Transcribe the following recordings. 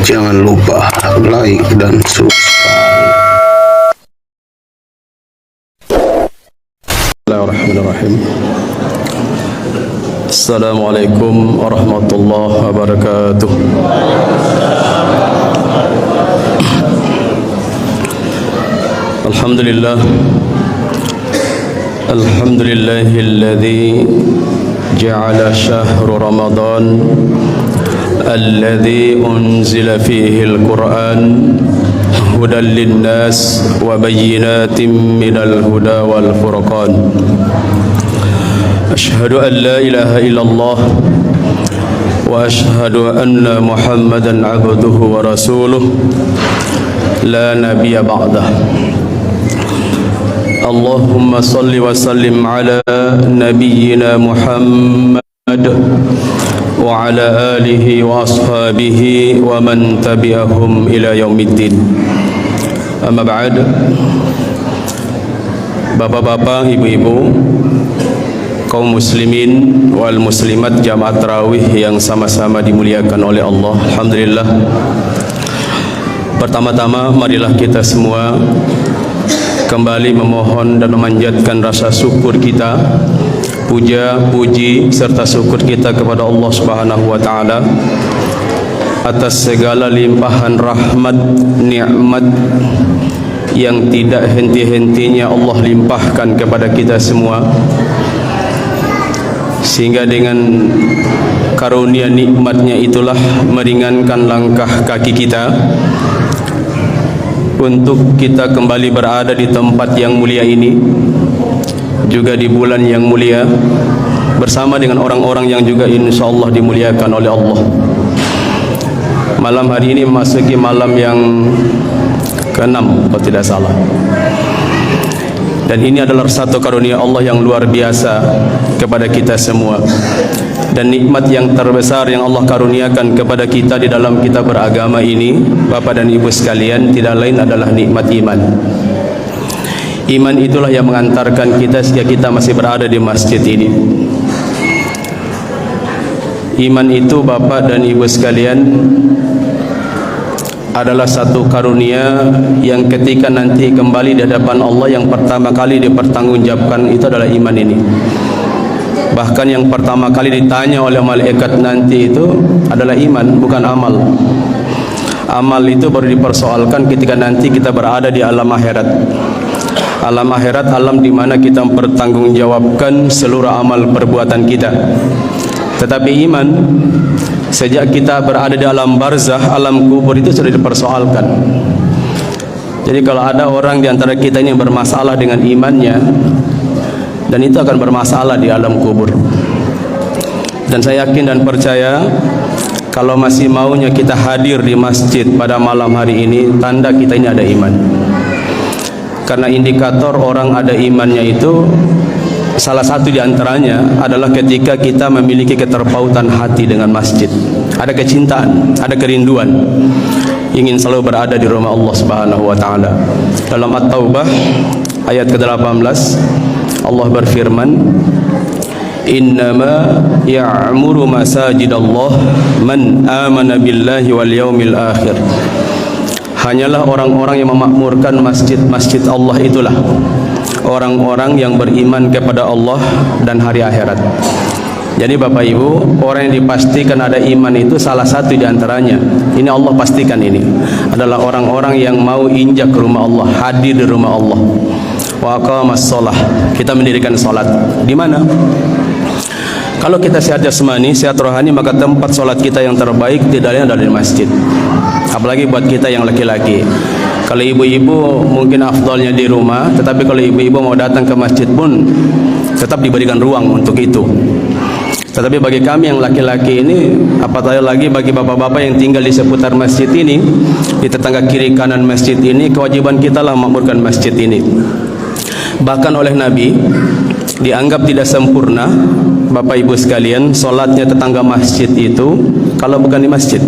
jangan lupa like dan subscribe. Bismillahirrahmanirrahim. Assalamualaikum warahmatullahi wabarakatuh. Alhamdulillah. Alhamdulillahilladzi ja'ala syahru Ramadan alladzi unzila fihi al-Qur'an hudan linnas wa bayyinatin minal huda wal furqan. Ashhadu an la ilaha illallah wa ashhadu anna Muhammadan abduhu wa rasuluh la nabiyya ba'dah. Allahumma salli wa sallim ala nabiyyina Muhammad wa ala alihi wa ashabihi wa man tabi'ahum ila yaumiddin. Amma ba'd. Bapak-bapak, ibu-ibu, kaum muslimin wal muslimat jamaah tarawih yang sama-sama dimuliakan oleh Allah. Alhamdulillah. Pertama-tama marilah kita semua kembali memohon dan memanjatkan rasa syukur kita, puja, puji serta syukur kita kepada Allah Subhanahu wa taala atas segala limpahan rahmat, nikmat yang tidak henti-hentinya Allah limpahkan kepada kita semua, sehingga dengan karunia nikmatnya itulah meringankan langkah kaki kita untuk kita kembali berada di tempat yang mulia ini, juga di bulan yang mulia, bersama dengan orang-orang yang juga insyaallah dimuliakan oleh Allah. Malam hari ini memasuki malam yang ke-6 kalau tidak salah, dan ini adalah satu karunia Allah yang luar biasa kepada kita semua, dan nikmat yang terbesar yang Allah karuniakan kepada kita di dalam kita beragama ini, Bapak dan Ibu sekalian, tidak lain adalah nikmat iman. Iman itulah yang mengantarkan kita sehingga kita masih berada di masjid ini. Iman itu, Bapak dan Ibu sekalian, adalah satu karunia yang ketika nanti kembali di hadapan Allah yang pertama kali dipertanggungjawabkan itu adalah iman ini. Bahkan yang pertama kali ditanya oleh malaikat nanti itu adalah iman, bukan amal. Amal itu baru dipersoalkan ketika nanti kita berada di alam akhirat. Alam akhirat, alam di mana kita mempertanggungjawabkan seluruh amal perbuatan kita. Tetapi iman, sejak kita berada di alam barzah, alam kubur itu sudah dipersoalkan. Jadi kalau ada orang di antara kita ini yang bermasalah dengan imannya, dan itu akan bermasalah di alam kubur. Dan saya yakin dan percaya kalau masih maunya kita hadir di masjid pada malam hari ini, tanda kita ini ada iman. Karena indikator orang ada imannya itu, salah satu di antaranya adalah ketika kita memiliki keterpautan hati dengan masjid. Ada kecintaan, ada kerinduan, ingin selalu berada di rumah Allah Subhanahu wa taala. Dalam At-Taubah ayat ke-18 Allah berfirman, innama ya'muru masajidallah man amana billahi wal yaumil akhir. Hanyalah orang-orang yang memakmurkan masjid-masjid Allah itulah orang-orang yang beriman kepada Allah dan hari akhirat. Jadi Bapak Ibu, orang yang dipastikan ada iman itu salah satu di antaranya, ini Allah pastikan ini adalah orang-orang yang mau injak ke rumah Allah, hadir di rumah Allah. Wa aqamas shalah, kita mendirikan salat. Di mana? Kalau kita sehat jasmani, sehat rohani, maka tempat salat kita yang terbaik tidak lain adalah di masjid. Apalagi buat kita yang laki-laki. Kalau ibu-ibu mungkin afdalnya di rumah, tetapi kalau ibu-ibu mau datang ke masjid pun tetap diberikan ruang untuk itu. Tetapi bagi kami yang laki-laki ini, apatah lagi bagi bapak-bapak yang tinggal di seputar masjid ini, di tetangga kiri kanan masjid ini, kewajiban kita lah memakmurkan masjid ini. Bahkan oleh Nabi dianggap tidak sempurna, Bapak Ibu sekalian, solatnya tetangga masjid itu kalau bukan di masjid.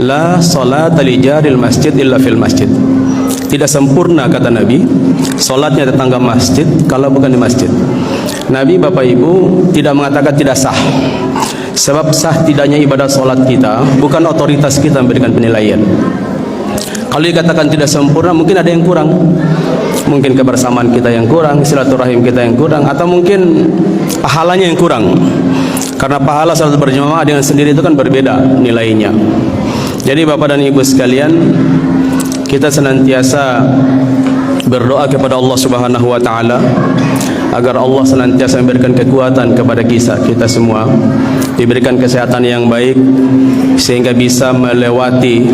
La salata li jaril masjid illa fil masjid. Tidak sempurna kata Nabi solatnya tetangga masjid kalau bukan di masjid. Nabi Bapak Ibu tidak mengatakan tidak sah. Sebab sah tidaknya ibadah solat kita bukan otoritas kita memberikan penilaian. Kalau dikatakan tidak sempurna, mungkin ada yang kurang. Mungkin kebersamaan kita yang kurang, silaturahim kita yang kurang, atau mungkin pahalanya yang kurang. Karena pahala salat berjamaah dengan sendiri itu kan berbeda nilainya. Jadi Bapak dan Ibu sekalian, kita senantiasa berdoa kepada Allah Subhanahu wa taala agar Allah senantiasa memberikan kekuatan kepada kita semua, diberikan kesehatan yang baik sehingga bisa melewati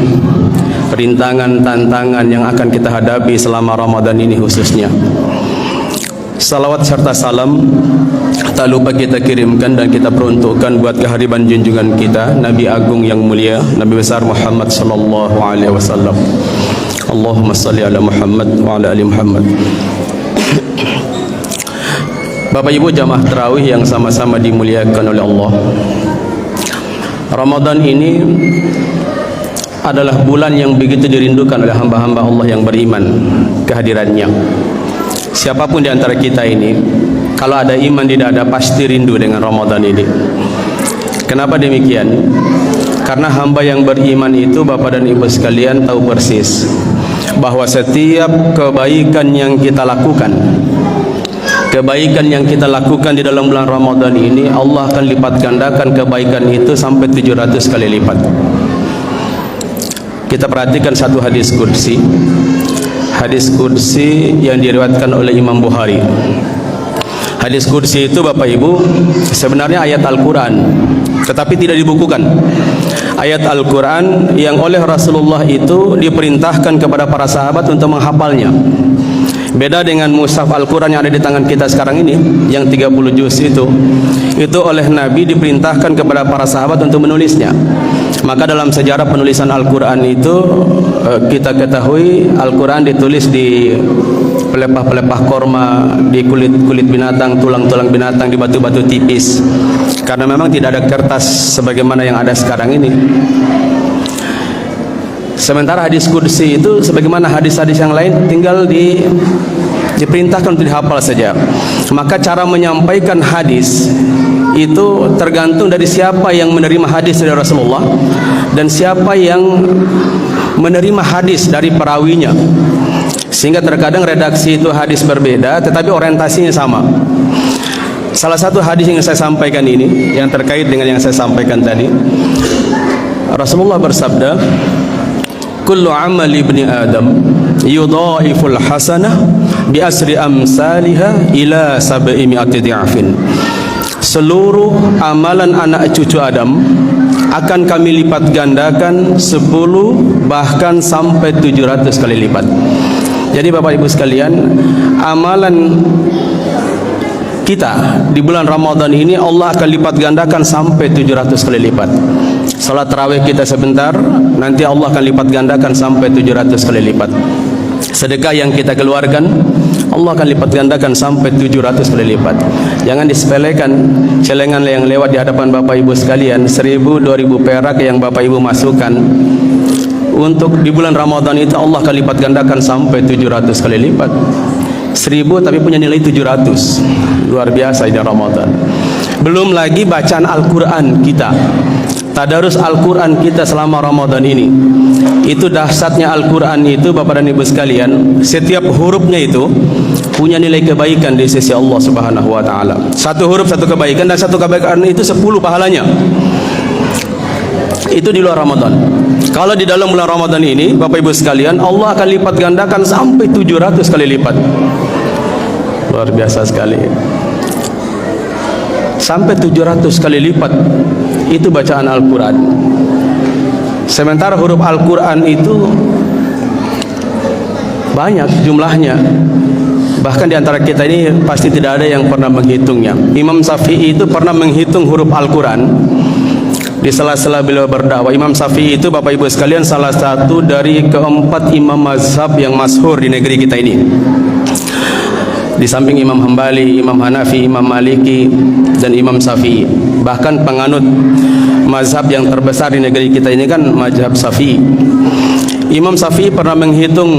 rintangan tantangan yang akan kita hadapi selama Ramadan ini khususnya. Salawat serta salam tak lupa kita kirimkan dan kita peruntukkan buat kehadiran junjungan kita Nabi Agung yang mulia, Nabi besar Muhammad sallallahu alaihi wasallam. Allahumma salli ala Muhammad wa ala ali Muhammad. Bapak Ibu jamaah tarawih yang sama-sama dimuliakan oleh Allah, Ramadan ini adalah bulan yang begitu dirindukan oleh hamba-hamba Allah yang beriman kehadirannya. Siapapun di antara kita ini, kalau ada iman di dada pasti rindu dengan Ramadan ini. Kenapa demikian? Karena hamba yang beriman itu, Bapak dan Ibu sekalian, tahu persis bahwa setiap kebaikan yang kita lakukan, kebaikan yang kita lakukan di dalam bulan Ramadan ini, Allah akan lipat gandakan kebaikan itu sampai 700 kali lipat. Kita perhatikan satu hadis qudsi. Hadis qudsi yang diriwayatkan oleh Imam Bukhari. Hadis qudsi itu Bapak Ibu sebenarnya ayat Al-Quran, tetapi tidak dibukukan. Ayat Al-Quran yang oleh Rasulullah itu diperintahkan kepada para sahabat untuk menghafalnya. Beda dengan mushaf Al-Quran yang ada di tangan kita sekarang ini, yang 30 juz itu oleh Nabi diperintahkan kepada para sahabat untuk menulisnya. Maka dalam sejarah penulisan Al-Quran itu kita ketahui Al-Quran ditulis di pelepah-pelepah korma, di kulit-kulit binatang, tulang-tulang binatang, di batu-batu tipis. Karena memang tidak ada kertas sebagaimana yang ada sekarang ini. Sementara hadis qudsi itu sebagaimana hadis-hadis yang lain tinggal diperintahkan untuk dihafal saja. Maka cara menyampaikan hadis itu tergantung dari siapa yang menerima hadis dari Rasulullah dan siapa yang menerima hadis dari perawinya. Sehingga terkadang redaksi itu hadis berbeda tetapi orientasinya sama. Salah satu hadis yang saya sampaikan ini yang terkait dengan yang saya sampaikan tadi, Rasulullah bersabda, kullu amali ibni Adam yudha'iful hasanah bi asri amsalha ila 700 di'afin. Seluruh amalan anak cucu Adam akan kami lipat gandakan 10 bahkan sampai 700 kali lipat. Jadi Bapak Ibu sekalian, amalan kita di bulan Ramadan ini Allah akan lipat gandakan sampai 700 kali lipat. Salat tarawih kita sebentar, nanti Allah akan lipat gandakan sampai 700 kali lipat. Sedekah yang kita keluarkan, Allah akan lipat gandakan sampai 700 kali lipat. Jangan disepelekan celengan yang lewat di hadapan Bapak Ibu sekalian, 1000, 2000 perak yang Bapak Ibu masukkan untuk di bulan Ramadan itu Allah akan lipat gandakan sampai 700 kali lipat. 1000 tapi punya nilai 700. Luar biasa di Ramadan. Belum lagi bacaan Al-Quran kita, tadarus Al-Quran kita selama Ramadan ini. Itu dahsyatnya Al-Quran itu Bapak dan Ibu sekalian, setiap hurufnya itu punya nilai kebaikan di sisi Allah Subhanahu wa taala. Satu huruf satu kebaikan, dan satu kebaikan itu 10 pahalanya. Itu di luar Ramadan. Kalau di dalam bulan Ramadan ini Bapak Ibu sekalian, Allah akan lipat gandakan sampai 700 kali lipat. Luar biasa sekali. Sampai 700 kali lipat itu bacaan Al-Quran. Sementara huruf Al-Quran itu banyak jumlahnya. Bahkan di antara kita ini pasti tidak ada yang pernah menghitungnya. Imam Syafi'i itu pernah menghitung huruf Al-Quran di sela-sela beliau berdakwah. Imam Syafi'i itu Bapak Ibu sekalian salah satu dari keempat imam mazhab yang masyhur di negeri kita ini. Di samping Imam Hambali, Imam Hanafi, Imam Maliki, dan Imam Syafi'i. Bahkan penganut mazhab yang terbesar di negeri kita ini kan mazhab Syafi'i. Imam Syafi'i pernah menghitung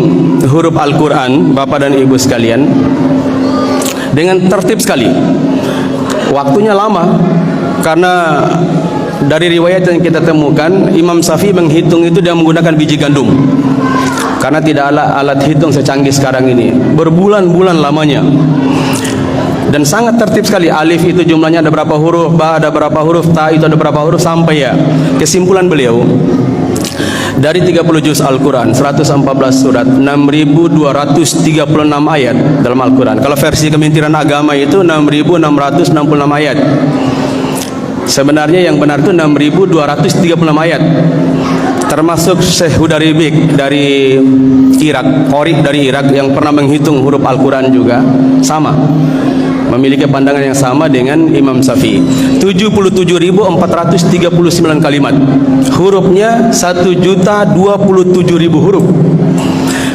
huruf Al-Quran, Bapak dan Ibu sekalian, dengan tertib sekali. Waktunya lama karena dari riwayat yang kita temukan, Imam Syafi'i menghitung itu dia menggunakan biji gandum. Karena tidak ada alat hitung secanggih sekarang ini. Berbulan-bulan lamanya. Dan sangat tertib sekali. Alif itu jumlahnya ada berapa huruf, ba ada berapa huruf, ta itu ada berapa huruf, sampai ya. Kesimpulan beliau, dari 30 juz Al-Quran, 114 surat, 6.236 ayat dalam Al-Quran. Kalau versi Kementerian Agama itu 6.666 ayat. Sebenarnya yang benar itu 6.236 ayat. Termasuk Syekh Hudaribik dari Irak, Qori dari Irak yang pernah menghitung huruf Al-Quran juga sama, memiliki pandangan yang sama dengan Imam Syafi'i. 77.439 kalimat, hurufnya 1.027.000 huruf.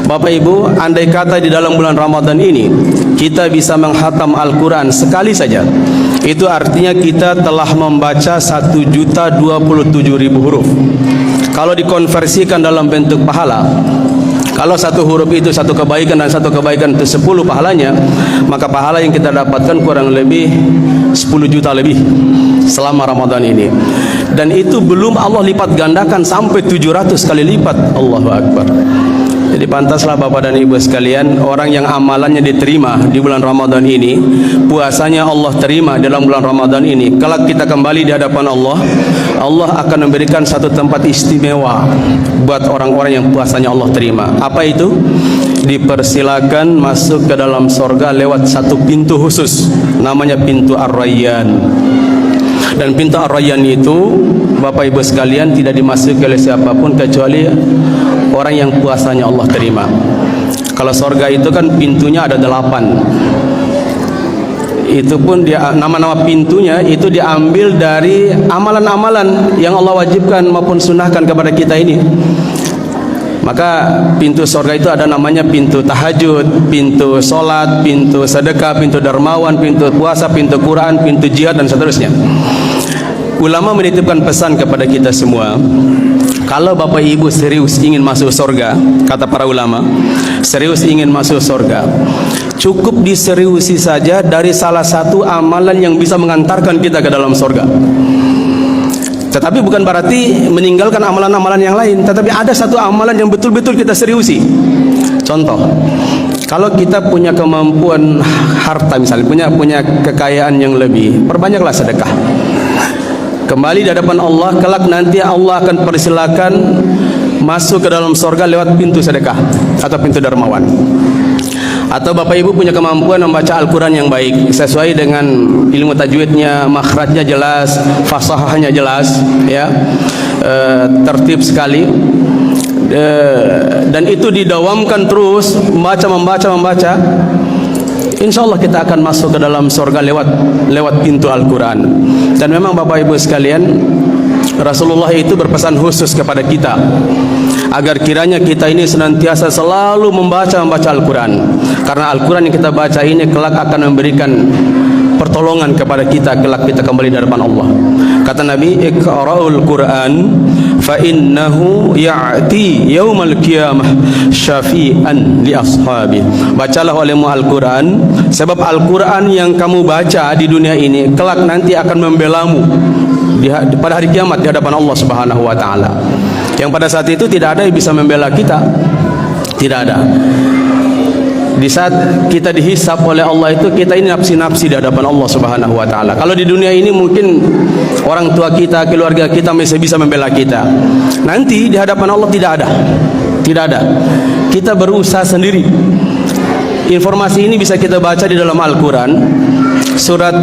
Bapak Ibu, andai kata di dalam bulan Ramadan ini kita bisa menghatam Al-Quran sekali saja, itu artinya kita telah membaca 1.027.000 huruf. Kalau dikonversikan dalam bentuk pahala, kalau satu huruf itu satu kebaikan dan satu kebaikan itu 10 pahalanya, maka pahala yang kita dapatkan kurang lebih 10 juta lebih selama Ramadan ini. Dan itu belum Allah lipat gandakan sampai 700 kali lipat. Allahu Akbar. Jadi pantaslah Bapak dan Ibu sekalian, orang yang amalannya diterima di bulan Ramadan ini, puasanya Allah terima dalam bulan Ramadan ini, kelak kita kembali di hadapan Allah, Allah akan memberikan satu tempat istimewa buat orang-orang yang puasanya Allah terima. Apa itu? Dipersilakan masuk ke dalam sorga lewat satu pintu khusus, namanya pintu Ar-Rayyan. Dan pintu Ar-Rayyan itu, Bapak Ibu sekalian, tidak dimasuki oleh siapapun kecuali orang yang puasanya Allah terima. Kalau sorga itu kan pintunya ada 8. Itu pun dia, nama-nama pintunya itu diambil dari amalan-amalan yang Allah wajibkan maupun sunahkan kepada kita ini. Maka pintu sorga itu ada namanya pintu tahajud, pintu solat, pintu sedekah, pintu dermawan, pintu puasa, pintu Quran, pintu jihad, dan seterusnya. Ulama menitipkan pesan kepada kita semua, kalau Bapak Ibu serius ingin masuk sorga, kata para ulama, serius ingin masuk sorga, cukup diseriusi saja dari salah satu amalan yang bisa mengantarkan kita ke dalam sorga. Tetapi bukan berarti meninggalkan amalan-amalan yang lain, tetapi ada satu amalan yang betul-betul kita seriusi. Contoh, kalau kita punya kemampuan harta, misalnya punya kekayaan yang lebih, perbanyaklah sedekah. Kembali di hadapan Allah, kelak nanti Allah akan persilakan masuk ke dalam sorga lewat pintu sedekah atau pintu dermawan. Atau Bapak Ibu punya kemampuan membaca Al-Quran yang baik, sesuai dengan ilmu tajwidnya, makhrajnya jelas, fasahahnya jelas, ya, tertib sekali, dan itu didawamkan terus, membaca, insya Allah kita akan masuk ke dalam surga lewat pintu Al-Quran. Dan memang Bapak Ibu sekalian, Rasulullah itu berpesan khusus kepada kita agar kiranya kita ini senantiasa selalu membaca Al-Quran, karena Al-Quran yang kita baca ini kelak akan memberikan pertolongan kepada kita kelak kita kembali di hadapan Allah. Kata Nabi, iqra'ul Quran fa innahu ya'ti yaumal qiyamah syafi'an li ashabi. Bacalah olehmu Al-Quran, sebab Al-Quran yang kamu baca di dunia ini kelak nanti akan membelamu pada hari kiamat di hadapan Allah Subhanahu wa taala. Yang pada saat itu tidak ada yang bisa membela kita, tidak ada. Di saat kita dihisab oleh Allah itu, kita ini nafsi-nafsi di hadapan Allah Subhanahu wa taala. Kalau di dunia ini mungkin orang tua kita, keluarga kita masih bisa membela kita. Nanti di hadapan Allah tidak ada. Tidak ada. Kita berusaha sendiri. Informasi ini bisa kita baca di dalam Al-Quran, surat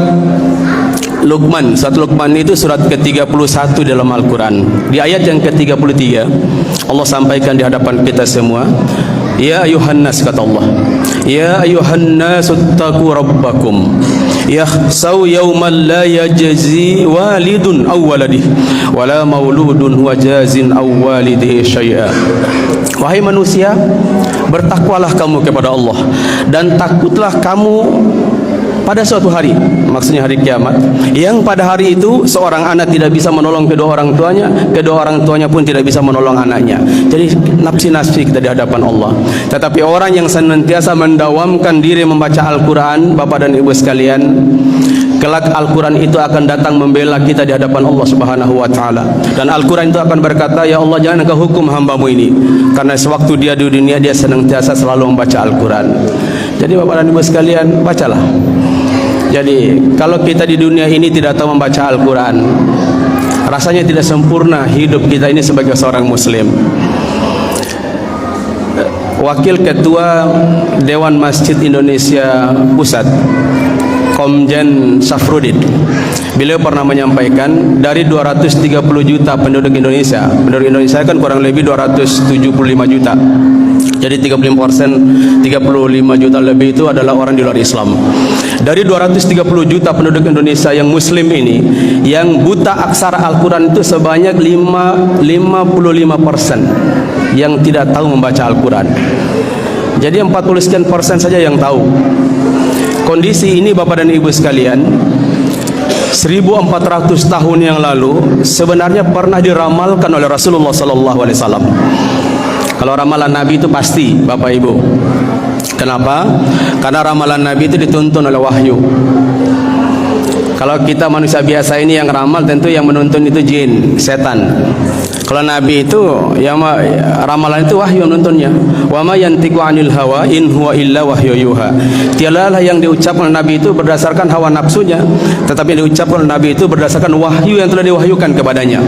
Luqman. Surat Luqman itu surat ke-31 dalam Al-Quran. Di ayat yang ke-33 Allah sampaikan di hadapan kita semua, ya ayuhan nas, kata Allah, ya ayuhan nas ittaqu rabbakum yakhsaw yawman la yajzi walidun aw waladih wala mauludun huwa jazin aw walidihi syai'a. Wahai manusia, bertakwalah kamu kepada Allah dan takutlah kamu pada suatu hari, maksudnya hari kiamat, yang pada hari itu seorang anak tidak bisa menolong kedua orang tuanya pun tidak bisa menolong anaknya. Jadi nafsi-nafsi kita di hadapan Allah. Tetapi orang yang senantiasa mendawamkan diri membaca Al-Quran, Bapak dan Ibu sekalian, Kelak Al-Quran itu akan datang membela kita di hadapan Allah Subhanahu wa taala. Dan Al-Quran itu akan berkata, "Ya Allah, jangan Engkau hukum hamba-Mu ini." Karena sewaktu dia di dunia dia senantiasa selalu membaca Al-Quran. Jadi Bapak dan Ibu sekalian, bacalah. Jadi kalau kita di dunia ini tidak tahu membaca Al-Quran, rasanya tidak sempurna hidup kita ini sebagai seorang muslim. Wakil Ketua Dewan Masjid Indonesia Pusat, Komjen Safrudin, beliau pernah menyampaikan dari 230 juta penduduk Indonesia kan kurang lebih 275 juta. Jadi 35 juta lebih itu adalah orang di luar Islam. Dari 230 juta penduduk Indonesia yang muslim ini, yang buta aksara Al-Quran itu sebanyak 55% yang tidak tahu membaca Al-Quran. Jadi 40 sekian persen saja yang tahu. Kondisi ini Bapak dan Ibu sekalian, 1400 tahun yang lalu sebenarnya pernah diramalkan oleh Rasulullah SAW. Kalau ramalan Nabi itu pasti Bapak Ibu. Kenapa? Karena ramalan Nabi itu dituntun oleh wahyu. Kalau kita manusia biasa ini yang ramal, tentu yang menuntun itu jin, setan. Kalau Nabi itu yang ramalan itu wahyu nuntunnya. Wa ma yantiqu 'anil hawa in huwa illa wahyu yuha. Tiadalah yang diucapkan oleh Nabi itu berdasarkan hawa nafsunya, tetapi yang diucapkan oleh Nabi itu berdasarkan wahyu yang telah diwahyukan kepadanya.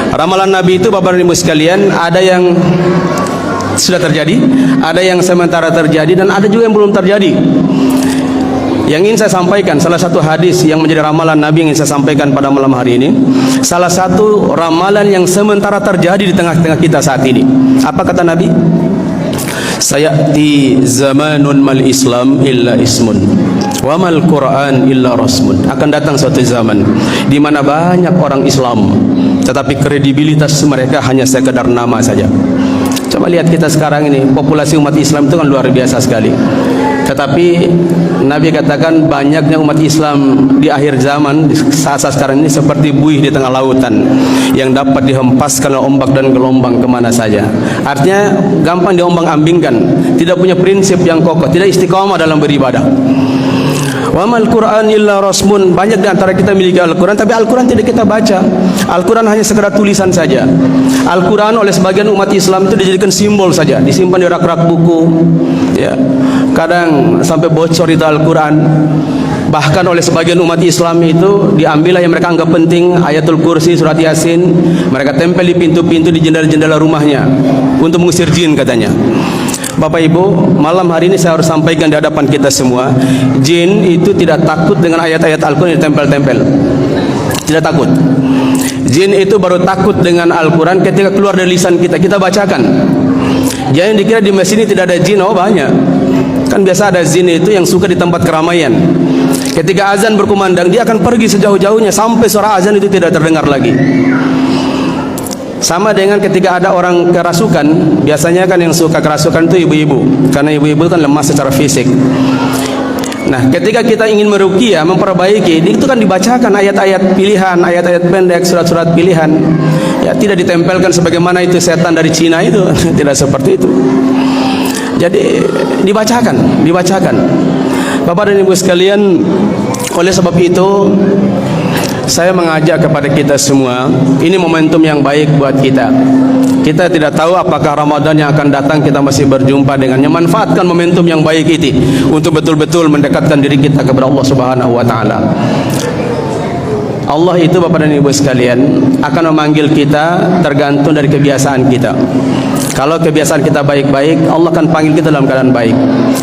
Ramalan Nabi itu Bapak dan Ibu sekalian, ada yang sudah terjadi, ada yang sementara terjadi, dan ada juga yang belum terjadi. Yang ingin saya sampaikan, salah satu hadis yang menjadi ramalan Nabi yang ingin saya sampaikan pada malam hari ini, salah satu ramalan yang sementara terjadi di tengah-tengah kita saat ini. Apa kata Nabi? Sayati zamanun mal Islam illa ismun wa mal Quran illa rasmun. Akan datang suatu zaman di mana banyak orang Islam, tetapi kredibilitas mereka hanya sekedar nama saja. Coba lihat kita sekarang ini, populasi umat Islam itu kan luar biasa sekali. Tetapi Nabi katakan banyaknya umat Islam di akhir zaman, saat-saat sekarang ini seperti buih di tengah lautan yang dapat dihempaskan oleh ombak dan gelombang kemana saja. Artinya gampang diombang-ambingkan, tidak punya prinsip yang kokoh, tidak istiqamah dalam beribadah. Wa mal Quran illa rasmun. Banyak di antara kita memiliki Al-Quran, tapi Al-Quran tidak kita baca. Al-Quran hanya sekedar tulisan saja. Al-Quran oleh sebagian umat Islam itu dijadikan simbol saja, disimpan di rak-rak buku, ya. Kadang sampai bocor itu Al-Quran. Bahkan oleh sebagian umat Islam itu diambillah yang mereka anggap penting, Ayatul Kursi, Surat Yasin, mereka tempel di pintu-pintu, di jendela-jendela rumahnya untuk mengusir jin katanya. Bapak Ibu, malam hari ini saya harus sampaikan di hadapan kita semua, jin itu tidak takut dengan ayat-ayat Al-Quran yang ditempel-tempel. Tidak takut. Jin itu baru takut dengan Al-Quran ketika keluar dari lisan kita, kita bacakan. Jangan dikira di masjid ini tidak ada jin. Oh, banyak. Kan biasa ada jin itu yang suka di tempat keramaian. Ketika azan berkumandang, dia akan pergi sejauh-jauhnya sampai suara azan itu tidak terdengar lagi. Sama dengan ketika ada orang kerasukan, biasanya kan yang suka kerasukan itu ibu-ibu, karena ibu-ibu kan lemah secara fisik. Nah, ketika kita ingin meruqyah, memperbaiki, itu kan dibacakan ayat-ayat pilihan, ayat-ayat pendek, surat-surat pilihan. Ya, tidak ditempelkan sebagaimana itu setan dari Cina itu, tidak seperti itu. Jadi dibacakan. Bapak dan Ibu sekalian, oleh sebab itu saya mengajak kepada kita semua, ini momentum yang baik buat kita. Kita tidak tahu apakah Ramadan yang akan datang kita masih berjumpa dengannya. Manfaatkan momentum yang baik itu untuk betul-betul mendekatkan diri kita kepada Allah Subhanahu wa taala. Allah itu Bapak dan Ibu sekalian akan memanggil kita tergantung dari kebiasaan kita. Kalau kebiasaan kita baik-baik, Allah akan panggil kita dalam keadaan baik.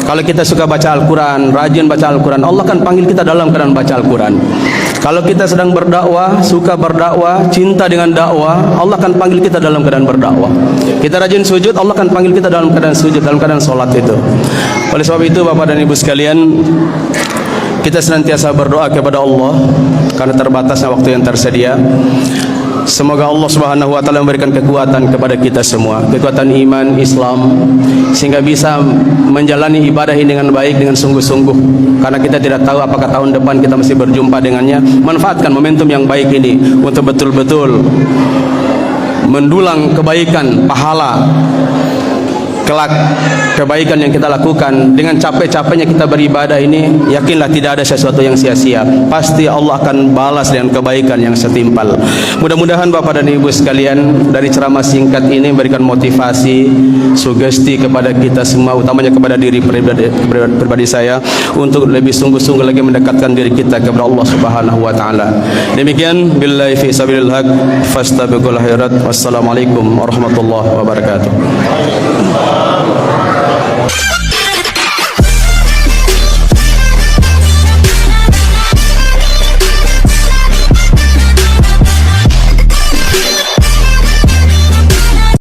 Kalau kita suka baca Al-Quran, rajin baca Al-Quran, Allah akan panggil kita dalam keadaan baca Al-Quran. Kalau kita sedang berdakwah, suka berdakwah, cinta dengan dakwah, Allah akan panggil kita dalam keadaan berdakwah. Kita rajin sujud, Allah akan panggil kita dalam keadaan sujud, dalam keadaan sholat itu. Oleh sebab itu Bapak dan Ibu sekalian, kita senantiasa berdoa kepada Allah karena terbatasnya waktu yang tersedia. Semoga Allah Subhanahu wa taala memberikan kekuatan kepada kita semua, kekuatan iman Islam, sehingga bisa menjalani ibadah ini dengan baik, dengan sungguh-sungguh. Karena kita tidak tahu apakah tahun depan kita masih berjumpa dengannya. Manfaatkan momentum yang baik ini untuk betul-betul mendulang kebaikan, pahala kelak kebaikan yang kita lakukan, dengan capek-capeknya kita beribadah ini, yakinlah tidak ada sesuatu yang sia-sia. Pasti Allah akan balas dengan kebaikan yang setimpal. Mudah-mudahan Bapak dan Ibu sekalian, dari ceramah singkat ini memberikan motivasi, sugesti kepada kita semua, utamanya kepada diri pribadi saya, untuk lebih sungguh-sungguh lagi mendekatkan diri kita kepada Allah Subhanahu wa taala. Demikian, billahi fi sabilil haq, fastabiqul khairat. Wassalamualaikum warahmatullahi wabarakatuh.